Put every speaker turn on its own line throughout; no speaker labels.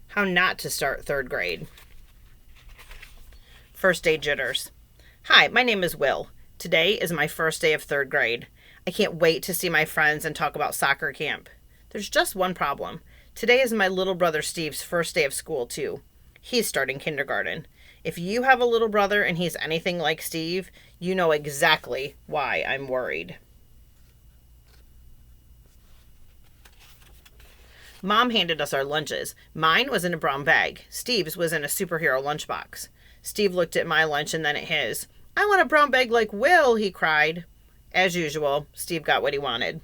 How not to start third grade. First day jitters. Hi, my name is Will. Today is my first day of third grade. I can't wait to see my friends and talk about soccer camp. There's just one problem. Today is my little brother Steve's first day of school, too. He's starting kindergarten. If you have a little brother and he's anything like Steve, you know exactly why I'm worried. Mom handed us our lunches. Mine was in a brown bag. Steve's was in a superhero lunchbox. Steve looked at my lunch and then at his. I want a brown bag like Will, he cried. As usual, Steve got what he wanted.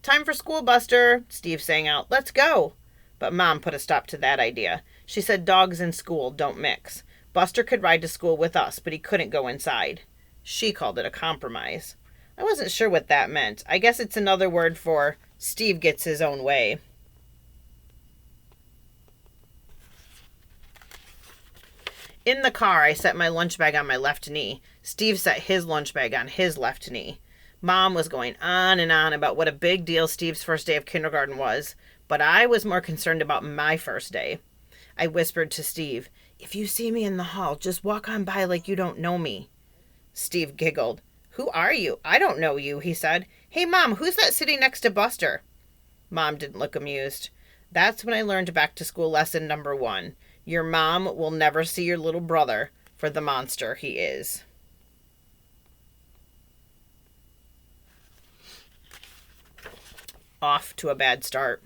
Time for school, Buster, Steve sang out. Let's go. But Mom put a stop to that idea. She said dogs and school don't mix. Buster could ride to school with us, but he couldn't go inside. She called it a compromise. I wasn't sure what that meant. I guess it's another word for Steve gets his own way. In the car, I set my lunch bag on my left knee. Steve set his lunch bag on his left knee. Mom was going on and on about what a big deal Steve's first day of kindergarten was, but I was more concerned about my first day. I whispered to Steve, if you see me in the hall, just walk on by like you don't know me. Steve giggled. Who are you? I don't know you, he said. Hey, Mom, who's that sitting next to Buster? Mom didn't look amused. That's when I learned back to school lesson number 1. Your mom will never see your little brother for the monster he is. Off to a bad start.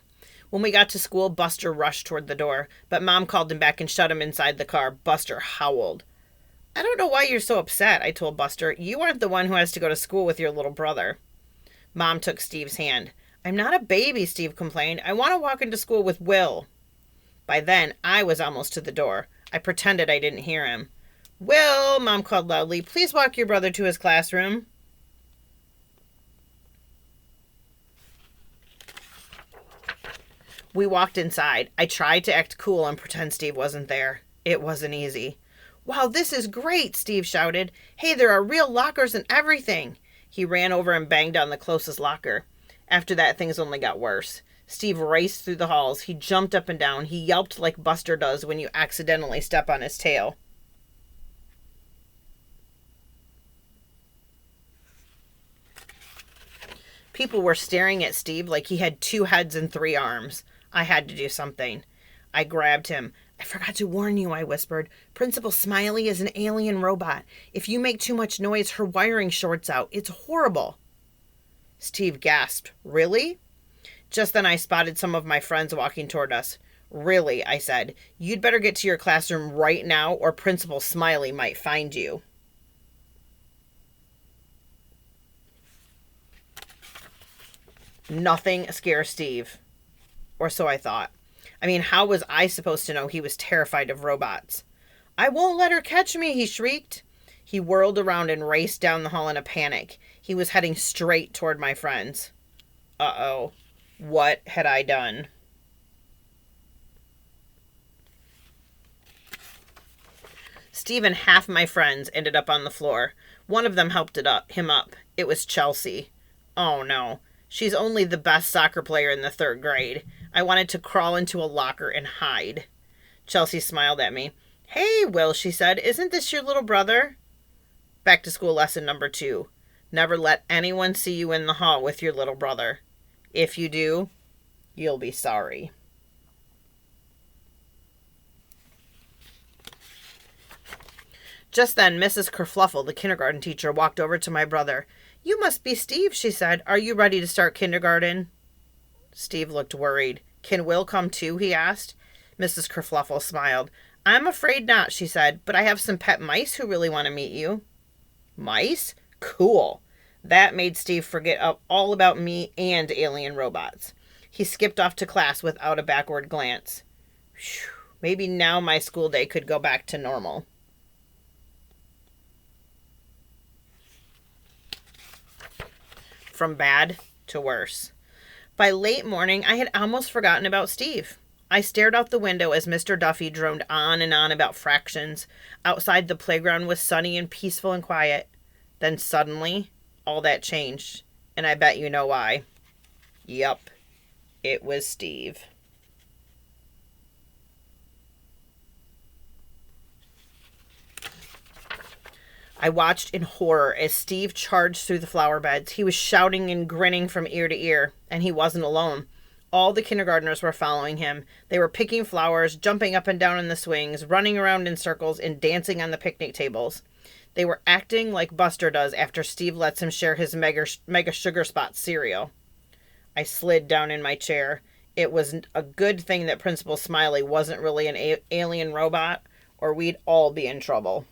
When we got to school, Buster rushed toward the door, but Mom called him back and shut him inside the car. Buster howled. I don't know why you're so upset, I told Buster. You aren't the one who has to go to school with your little brother. Mom took Steve's hand. I'm not a baby, Steve complained. I want to walk into school with Will. By then, I was almost to the door. I pretended I didn't hear him. Will, Mom called loudly, please walk your brother to his classroom. We walked inside. I tried to act cool and pretend Steve wasn't there. It wasn't easy. Wow, this is great, Steve shouted. Hey, there are real lockers and everything. He ran over and banged on the closest locker. After that, things only got worse. Steve raced through the halls. He jumped up and down. He yelped like Buster does when you accidentally step on his tail. People were staring at Steve like he had 2 heads and 3 arms. I had to do something. I grabbed him. I forgot to warn you, I whispered. Principal Smiley is an alien robot. If you make too much noise, her wiring shorts out. It's horrible. Steve gasped. Really? Just then I spotted some of my friends walking toward us. Really, I said. You'd better get to your classroom right now or Principal Smiley might find you. Nothing scares Steve. Or so I thought. I mean, how was I supposed to know he was terrified of robots? I won't let her catch me, he shrieked. He whirled around and raced down the hall in a panic. He was heading straight toward my friends. Uh-oh. What had I done? Steve and half my friends ended up on the floor. One of them helped him up. It was Chelsea. Oh no. She's only the best soccer player in the 3rd grade. I wanted to crawl into a locker and hide. Chelsea smiled at me. Hey, Will, she said. Isn't this your little brother? Back to school lesson number 2. Never let anyone see you in the hall with your little brother. If you do, you'll be sorry. Just then, Mrs. Kerfluffle, the kindergarten teacher, walked over to my brother. You must be Steve, she said. Are you ready to start kindergarten? Steve looked worried. Can Will come too, he asked. Mrs. Kerfluffle smiled. I'm afraid not, she said, but I have some pet mice who really want to meet you. Mice? Cool. That made Steve forget all about me and alien robots. He skipped off to class without a backward glance. Whew, maybe now my school day could go back to normal. From bad to worse. By late morning, I had almost forgotten about Steve. I stared out the window as Mr. Duffy droned on and on about fractions. Outside, the playground was sunny and peaceful and quiet. Then suddenly, all that changed, and I bet you know why. Yup, it was Steve. I watched in horror as Steve charged through the flower beds. He was shouting and grinning from ear to ear, and he wasn't alone. All the kindergartners were following him. They were picking flowers, jumping up and down in the swings, running around in circles, and dancing on the picnic tables. They were acting like Buster does after Steve lets him share his Mega Sugar Spot cereal. I slid down in my chair. It was a good thing that Principal Smiley wasn't really an alien robot, or we'd all be in trouble.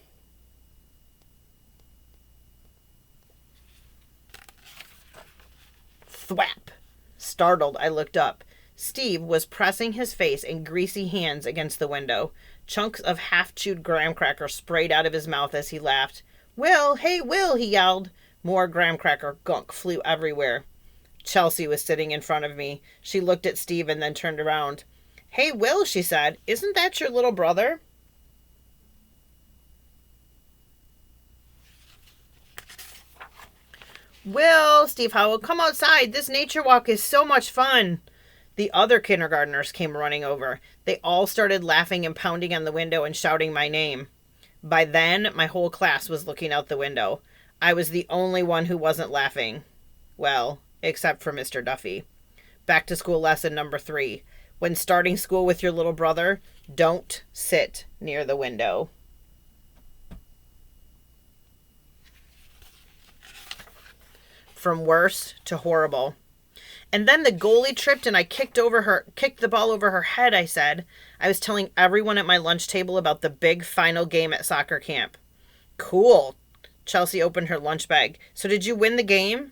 Thwap! Startled, I looked up. Steve was pressing his face and greasy hands against the window. Chunks of half-chewed graham cracker sprayed out of his mouth as he laughed. "Will! Hey, Will!" he yelled. More graham cracker gunk flew everywhere. Chelsea was sitting in front of me. She looked at Steve and then turned around. "Hey, Will," she said, "isn't that your little brother?" "Will," Steve howled, "come outside. This nature walk is so much fun." The other kindergartners came running over. They all started laughing and pounding on the window and shouting my name. By then, my whole class was looking out the window. I was the only one who wasn't laughing. Well, except for Mr. Duffy. Back to school lesson number 3. When starting school with your little brother, don't sit near the window. From worse to horrible. "And then the goalie tripped and I kicked the ball over her head," I said. I was telling everyone at my lunch table about the big final game at soccer camp. "Cool." Chelsea opened her lunch bag. "So did you win the game?"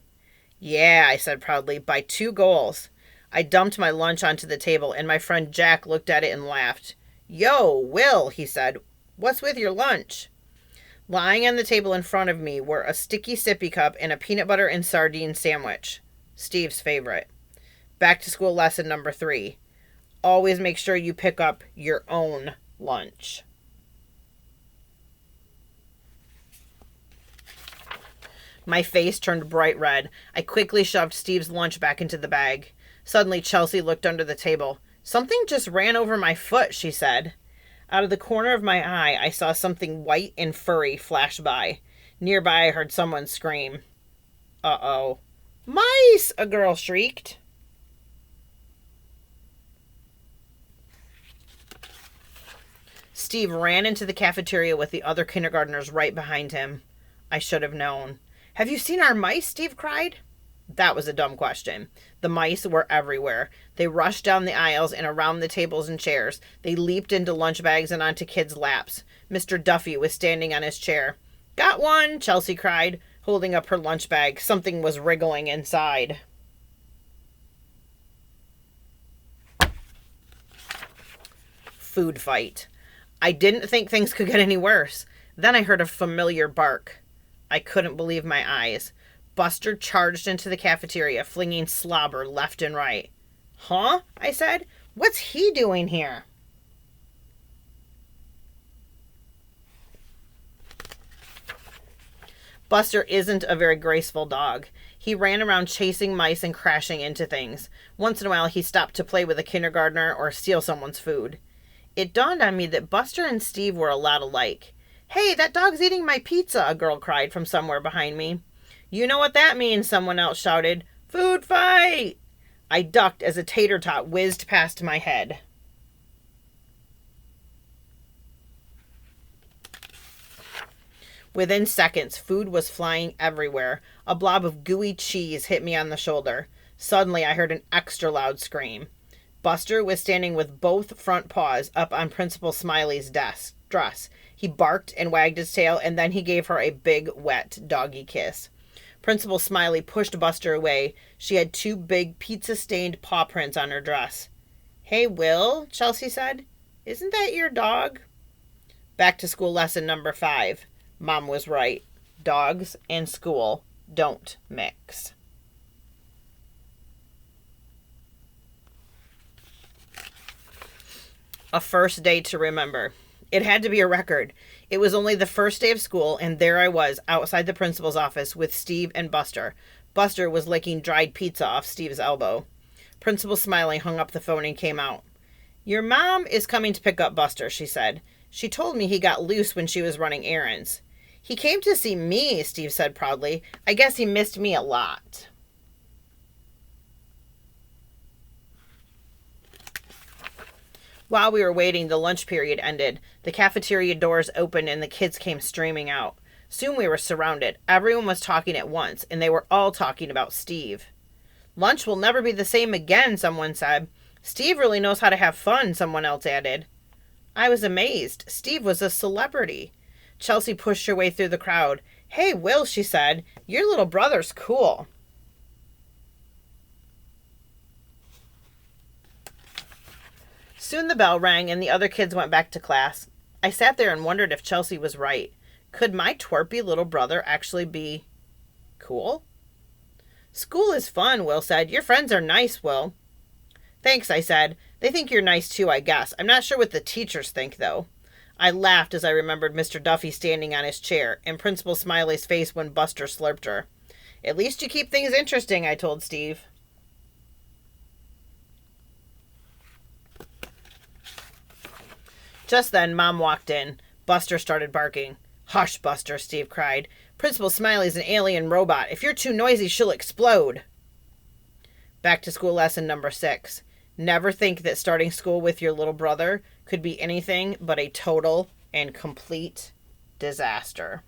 "Yeah," I said proudly, "by 2 goals. I dumped my lunch onto the table and my friend Jack looked at it and laughed. "Yo, Will," he said, "what's with your lunch?" Lying on the table in front of me were a sticky sippy cup and a peanut butter and sardine sandwich. Steve's favorite. Back to school lesson number 3. Always make sure you pick up your own lunch. My face turned bright red. I quickly shoved Steve's lunch back into the bag. Suddenly, Chelsea looked under the table. "Something just ran over my foot," she said. Out of the corner of my eye, I saw something white and furry flash by. Nearby, I heard someone scream. "Uh-oh." "Mice!" a girl shrieked. Steve ran into the cafeteria with the other kindergartners right behind him. I should have known. "Have you seen our mice?" Steve cried. That was a dumb question. The mice were everywhere. They rushed down the aisles and around the tables and chairs. They leaped into lunch bags and onto kids' laps. Mr. Duffy was standing on his chair. "Got one!" Chelsea cried, holding up her lunch bag. Something was wriggling inside. Food fight. I didn't think things could get any worse. Then I heard a familiar bark. I couldn't believe my eyes. Buster charged into the cafeteria, flinging slobber left and right. "Huh?" I said. "What's he doing here?" Buster isn't a very graceful dog. He ran around chasing mice and crashing into things. Once in a while, he stopped to play with a kindergartner or steal someone's food. It dawned on me that Buster and Steve were a lot alike. "Hey, that dog's eating my pizza," a girl cried from somewhere behind me. "You know what that means," someone else shouted. "Food fight!" I ducked as a tater tot whizzed past my head. Within seconds, food was flying everywhere. A blob of gooey cheese hit me on the shoulder. Suddenly, I heard an extra loud scream. Buster was standing with both front paws up on Principal Smiley's dress. He barked and wagged his tail, and then he gave her a big, wet doggy kiss. Principal Smiley pushed Buster away. She had 2 big pizza-stained paw prints on her dress. "Hey, Will," Chelsea said. "Isn't that your dog?" Back to school lesson number 5. Mom was right. Dogs and school don't mix. A first day to remember. It had to be a record. It was only the first day of school, and there I was outside the principal's office with Steve and Buster. Buster was licking dried pizza off Steve's elbow. Principal Smiley hung up the phone and came out. "Your mom is coming to pick up Buster," she said. "She told me he got loose when she was running errands." He came to see me, Steve said proudly. I guess he missed me a lot. While we were waiting, the lunch period ended. The cafeteria doors opened and the kids came streaming out. Soon we were surrounded. Everyone was talking at once, and they were all talking about Steve. Lunch will never be the same again, someone said. Steve really knows how to have fun, someone else added. I was amazed. Steve was a celebrity. Chelsea pushed her way through the crowd. Hey, Will, she said, your little brother's cool. Soon the bell rang and the other kids went back to class. I sat there and wondered if Chelsea was right. Could my twerpy little brother actually be cool? School is fun, Will said. Your friends are nice, Will. Thanks, I said. They think you're nice too, I guess. I'm not sure what the teachers think, though. I laughed as I remembered Mr. Duffy standing on his chair and Principal Smiley's face when Buster slurped her. At least you keep things interesting, I told Steve. Just then, Mom walked in. Buster started barking. Hush, Buster, Steve cried. Principal Smiley's an alien robot. If you're too noisy, she'll explode. Back to school lesson number 6. Never think that starting school with your little brother could be anything but a total and complete disaster.